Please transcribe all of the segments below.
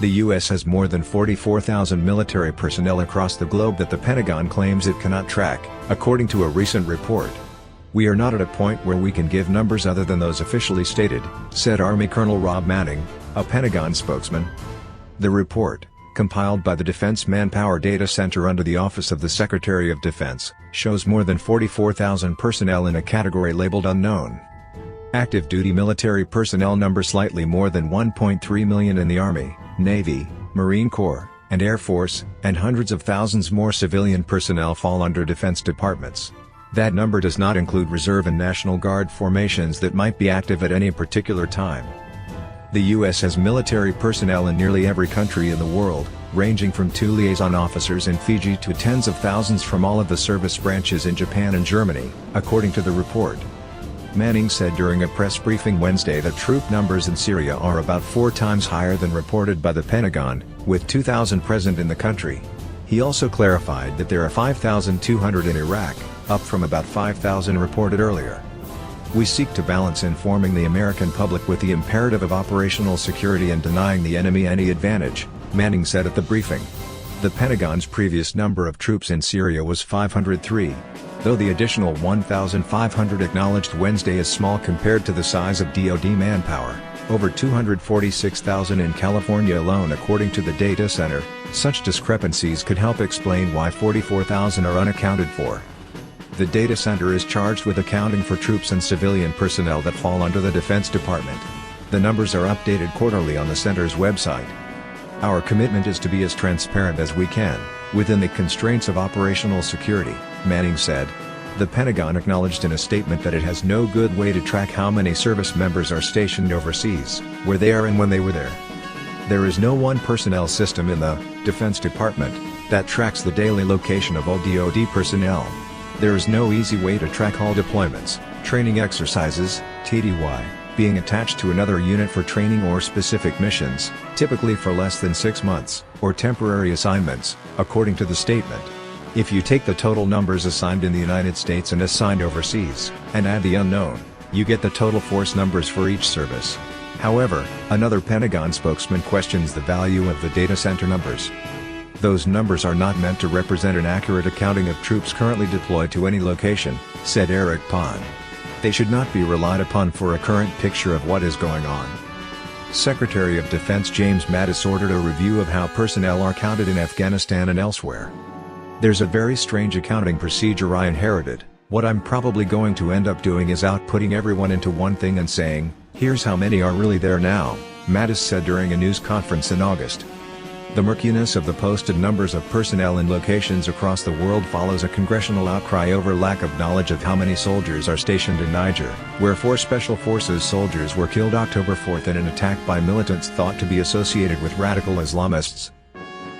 The U.S. has more than 44,000 military personnel across the globe that the Pentagon claims it cannot track, according to a recent report. "We are not at a point where we can give numbers other than those officially stated," said Army Colonel Rob Manning, a Pentagon spokesman. The report, compiled by the Defense Manpower Data Center under the Office of the Secretary of Defense, shows more than 44,000 personnel in a category labeled unknown. Active duty military personnel number slightly more than 1.3 million in the Army, Navy, Marine Corps, and Air Force, and hundreds of thousands more civilian personnel fall under defense departments. That number does not include Reserve and National Guard formations that might be active at any particular time. The U.S. has military personnel in nearly every country in the world, ranging from 2 liaison officers in Fiji to tens of thousands from all of the service branches in Japan and Germany, according to the report. Manning said during a press briefing Wednesday that troop numbers in Syria are about 4 times higher than reported by the Pentagon, with 2,000 present in the country. He also clarified that there are 5,200 in Iraq, up from about 5,000 reported earlier. "We seek to balance informing the American public with the imperative of operational security and denying the enemy any advantage," Manning said at the briefing. The Pentagon's previous number of troops in Syria was 503. Though the additional 1,500 acknowledged Wednesday is small compared to the size of DoD manpower, over 246,000 in California alone according to the data center, such discrepancies could help explain why 44,000 are unaccounted for. The data center is charged with accounting for troops and civilian personnel that fall under the Defense Department. The numbers are updated quarterly on the center's website. "Our commitment is to be as transparent as we can, within the constraints of operational security," Manning said. The Pentagon acknowledged in a statement that it has no good way to track how many service members are stationed overseas, where they are and when they were there. "There is no one personnel system in the Defense Department that tracks the daily location of all DoD personnel. There is no easy way to track all deployments, training exercises, TDY, being attached to another unit for training or specific missions, typically for less than 6 months, or temporary assignments," according to the statement. "If you take the total numbers assigned in the United States and assigned overseas, and add the unknown, you get the total force numbers for each service." However, another Pentagon spokesman questions the value of the data center numbers. "Those numbers are not meant to represent an accurate accounting of troops currently deployed to any location," said Eric Pond. "They should not be relied upon for a current picture of what is going on." Secretary of Defense James Mattis ordered a review of how personnel are counted in Afghanistan and elsewhere. "There's a very strange accounting procedure I inherited. What I'm probably going to end up doing is outputting everyone into one thing and saying, 'Here's how many are really there now,'" Mattis said during a news conference in August. The murkiness of the posted numbers of personnel in locations across the world follows a congressional outcry over lack of knowledge of how many soldiers are stationed in Niger, where 4 Special Forces soldiers were killed October 4 in an attack by militants thought to be associated with radical Islamists.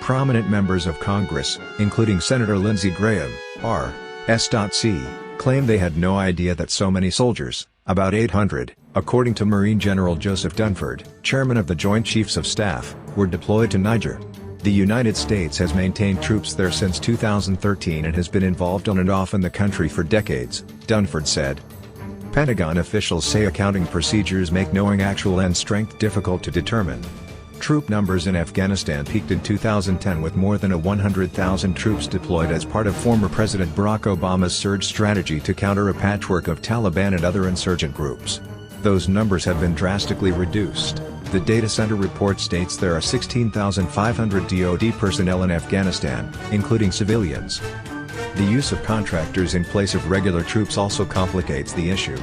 Prominent members of Congress, including Senator Lindsey Graham, R.S.C., claim they had no idea that so many soldiers, about 800, according to Marine General Joseph Dunford, chairman of the Joint Chiefs of Staff, were deployed to Niger. The United States has maintained troops there since 2013 and has been involved on and off in the country for decades, Dunford said. Pentagon officials say accounting procedures make knowing actual end strength difficult to determine. Troop numbers in Afghanistan peaked in 2010 with more than 100,000 troops deployed as part of former President Barack Obama's surge strategy to counter a patchwork of Taliban and other insurgent groups. Those numbers have been drastically reduced. The data center report states there are 16,500 DoD personnel in Afghanistan, including civilians. The use of contractors in place of regular troops also complicates the issue.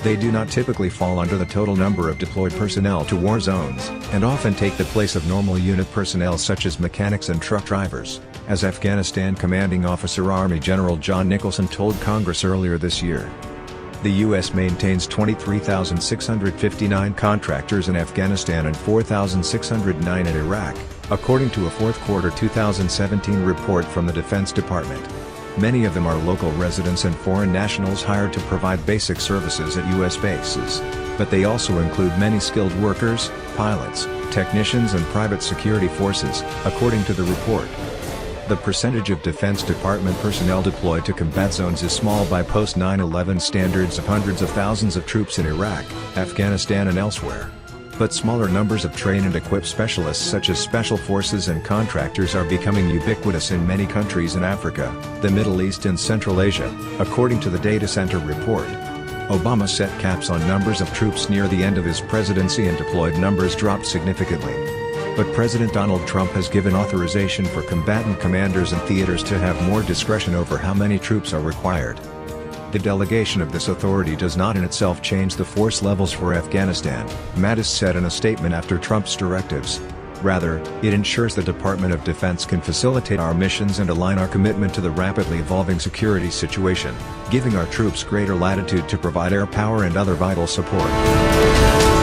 They do not typically fall under the total number of deployed personnel to war zones, and often take the place of normal unit personnel such as mechanics and truck drivers, as Afghanistan Commanding Officer Army General John Nicholson told Congress earlier this year. The U.S. maintains 23,659 contractors in Afghanistan and 4,609 in Iraq, according to a fourth quarter 2017 report from the Defense Department. Many of them are local residents and foreign nationals hired to provide basic services at U.S. bases, but they also include many skilled workers, pilots, technicians and private security forces, according to the report. The percentage of Defense Department personnel deployed to combat zones is small by post-9/11 standards of hundreds of thousands of troops in Iraq, Afghanistan and elsewhere. But smaller numbers of trained and equipped specialists such as special forces and contractors are becoming ubiquitous in many countries in Africa, the Middle East and Central Asia, according to the Data Center report. Obama set caps on numbers of troops near the end of his presidency and deployed numbers dropped significantly. But President Donald Trump has given authorization for combatant commanders and theaters to have more discretion over how many troops are required. The delegation of this authority does not in itself change the force levels for Afghanistan, Mattis said in a statement after Trump's directives. Rather, it ensures the Department of Defense can facilitate our missions and align our commitment to the rapidly evolving security situation, giving our troops greater latitude to provide air power and other vital support.